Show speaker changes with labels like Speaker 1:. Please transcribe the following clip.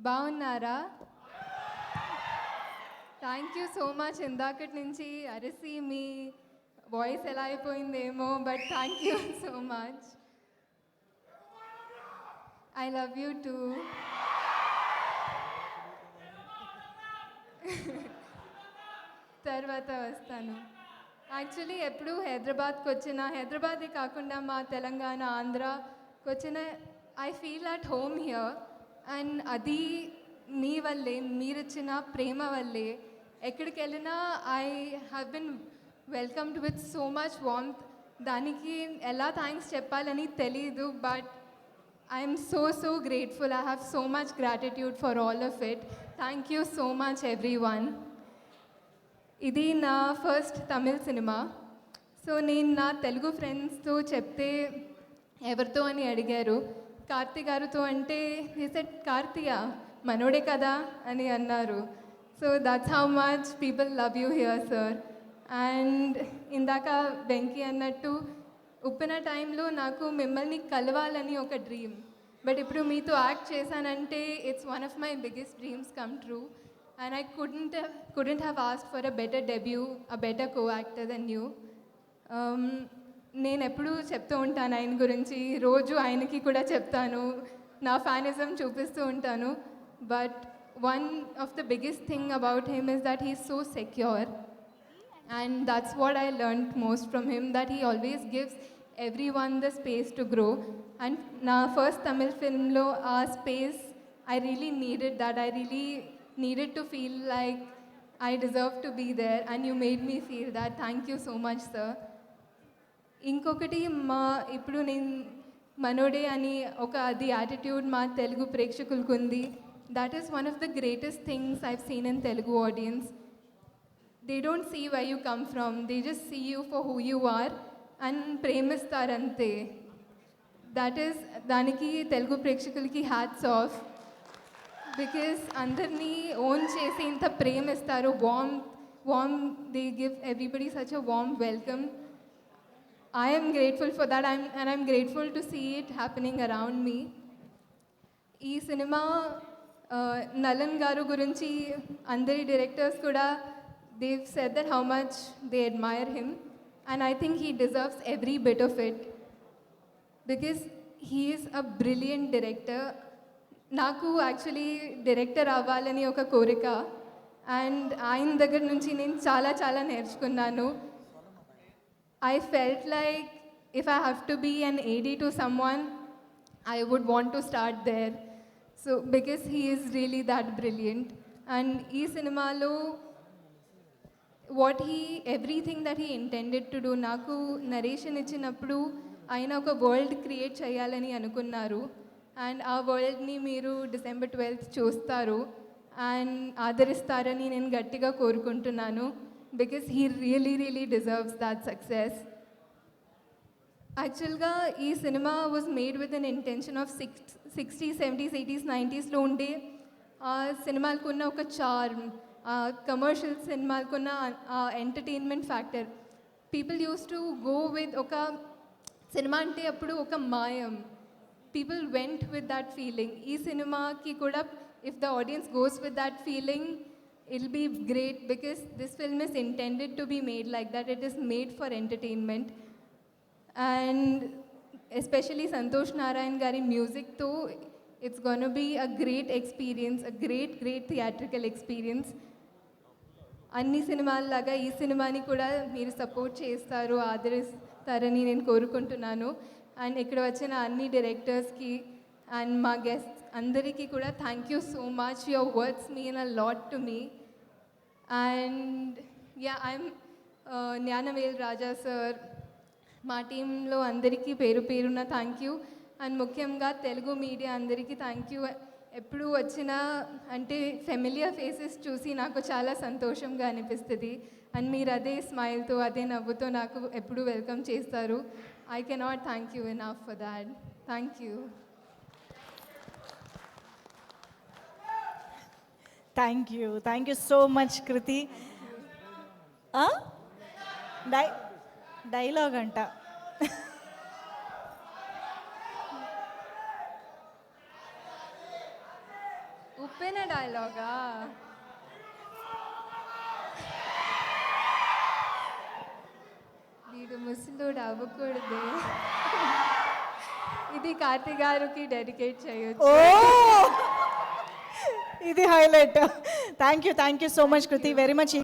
Speaker 1: బాగున్నారా? Thank you so much. ఇందాకటి నుంచి అరిసి మీ వాయిస్ ఎలా అయిపోయిందేమో, but thank you so much. I love you too. తర్వాత వస్తాను. యాక్చువల్లీ ఎప్పుడు హైదరాబాద్కి వచ్చిన, హైదరాబాదే కాకుండా మా తెలంగాణ, ఆంధ్రాకి వచ్చిన, I feel at home here. And అది మీ వల్లే, మీరిచ్చిన ప్రేమ వల్లే. ఎక్కడికి వెళ్ళినా I have been welcomed with so much warmth. దానికి ఎలా థ్యాంక్స్ చెప్పాలని తెలీదు, but I'm so grateful. I have so much gratitude for all of it. Thank you so much every one. ఇది నా ఫస్ట్ తమిళ్ సినిమా. సో నేను నా తెలుగు ఫ్రెండ్స్తో చెప్తే ఎవరితో అని అడిగారు. కార్తీ గారితో అంటే he said, కార్తీయా మనోడే కదా అని అన్నారు. So that's how much people love you here sir. And ఇందాక వెంకీ అన్నట్టు ఉప్పిన టైంలో నాకు మిమ్మల్ని కలవాలని ఒక డ్రీమ్, బట్ ఇప్పుడు మీతో యాక్ట్ చేశానంటే it's one of my biggest dreams come true. And I couldn't have asked for a better debut, a better co-actor than you. నేను ఎప్పుడూ చెప్తూ ఉంటాను ఆయన గురించి, రోజు ఆయనకి కూడా చెప్తాను, నా ఫ్యానిజం చూపిస్తూ ఉంటాను. But one of the biggest thing about him is that he is so secure. And that's what I learned most from him, that he always gives everyone the space to grow. And na first Tamil film lo aa space I really needed that. I really needed to feel like I deserve to be there, and you made me feel that. Thank you so much, sir. ఇంకొకటి మా ఇప్పుడు నేను మనోడే అని ఒక అది attitude మా తెలుగు ప్రేక్షకులకు ఉంది. That is one of the greatest things I've seen in Telugu audience. They don't see why you come from, they just see you for who you are and ప్రేమిస్తారంతే. దట్ ఈస్, దానికి తెలుగు ప్రేక్షకులకి హ్యాట్స్ ఆఫ్. బికాస్ అందరినీ own చేసి ఇంత ప్రేమిస్తారు, warm they give everybody such a warm welcome. I am grateful for that, and I'm grateful to see it happening around me. ఈ cinema Nalan గారు గురించి అందరి డైరెక్టర్స్ కూడా they've said that how much they admire him, and I think he deserves every bit of it because he is a brilliant director. నాకు actually director అవ్వాలని ఒక కోరిక, and ఆయన దగ్గర నుంచి నేను చాలా నేర్చుకున్నాను. I felt like if I have to be an AD to someone, I would want to start there. So because he is really that brilliant. And ee cinema lo everything that he intended to do, naku narration ichinappudu ayina oka world create cheyalani anukunnaru, and aa world ni meeru December 12th చూస్తారు and ఆదరిస్తారని నేను గట్టిగా కోరుకుంటున్నాను. Because he really deserves that success. యాక్చువల్గా ఈ సినిమా was made with an intention of 60s, 70s, 80s, 90స్లో ఉండే సినిమాలకు ఉన్న ఒక చార్మ్, కమర్షియల్ సినిమాలకున్న entertainment factor. People use to go with ఒక సినిమా అంటే అప్పుడు ఒక మాయం. People went with that feeling. ఈ సినిమాకి కూడా if the audience goes with that feeling, it'll be great because this film is intended to be made like that. It is made for entertainment, and especially Santosh Narayan gari music too, it's going to be a great experience, a great theatrical experience. అన్ని సినిమాల లాగా ఈ సినిమాని కూడా మీరు support చేస్తారు, ఆదరిస్తారని నేను కోరుకుంటున్నాను. అండ్ ఇక్కడ వచ్చిన అన్ని డైరెక్టర్స్కి అండ్ మా గెస్ట్స్ అందరికీ కూడా thank you so much. Your words mean a lot to me. And I'm Gnanavel Raja sir, మా టీంలో అందరికీ పేరున థ్యాంక్ యూ. అండ్ ముఖ్యంగా తెలుగు మీడియా అందరికీ థ్యాంక్ యూ. ఎప్పుడు వచ్చినా అంటే ఫెమిలియర్ ఫేసెస్ చూసి నాకు చాలా సంతోషంగా అనిపిస్తుంది, అండ్ మీరు అదే స్మైల్తో అదే నవ్వుతో నాకు ఎప్పుడు వెల్కమ్ చేస్తారు. I cannot thank you enough for that. Thank you.
Speaker 2: Thank you so much Kriti. Dialogue అంట.
Speaker 1: చెప్పిన డైలాగా వీడు ముసలోడు అవ్వకూడదు. ఇది కార్తీ గారికి డెడికేట్ చేయొచ్చు.
Speaker 2: ఓ ఇది highlight. Thank you so much Kriti, very much.